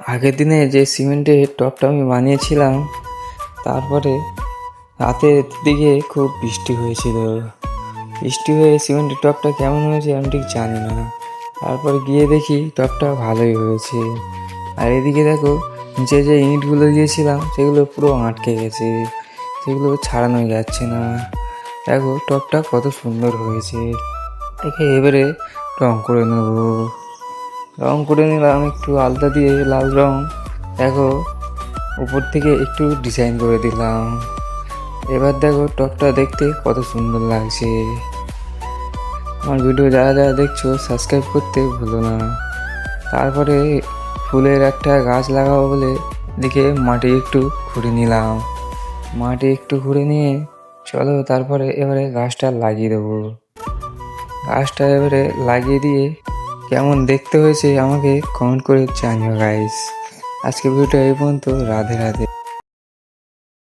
আগের দিনে যে সিমেন্টের টবটা আমি বানিয়েছিলাম, তারপরে রাতের দিকে খুব বৃষ্টি হয়েছিল। বৃষ্টি হয়ে সিমেন্টের টবটা কেমন হয়েছে আমি ঠিক জানি না। তারপরে গিয়ে দেখি টবটা ভালোই হয়েছে। আর এদিকে দেখো, নিচে যে ইঁটগুলো দিয়েছিলাম সেগুলো পুরো আটকে গেছে, সেগুলো ছাড়ানোই যাচ্ছে না। দেখো টবটা কত সুন্দর হয়েছে। একে এবারে রং করে নেবো। রং করে নিলাম একটু আলতা দিয়ে লাল রং। দেখো উপর থেকে একটু ডিজাইন করে দিলাম। এবার দেখো টপটা দেখতে কত সুন্দর লাগছে। আমার ভিডিও যারা যারা দেখছো সাবস্ক্রাইব করতে ভুলো না। তারপরে ফুলের একটা গাছ লাগাবো বলে এদিকে মাটি একটু খুঁড়ে নিলাম। মাটি একটু খুঁড়ে নিয়ে চলো তারপরে এবারে গাছটা লাগিয়ে দেবো। গাছটা এবারে লাগিয়ে দিয়ে কেমন দেখতে হয়েছে আমাকে কমেন্ট করে জানিও গাইস। আজকে ভিডিওটা এই পর্যন্ত। রাধে রাধে।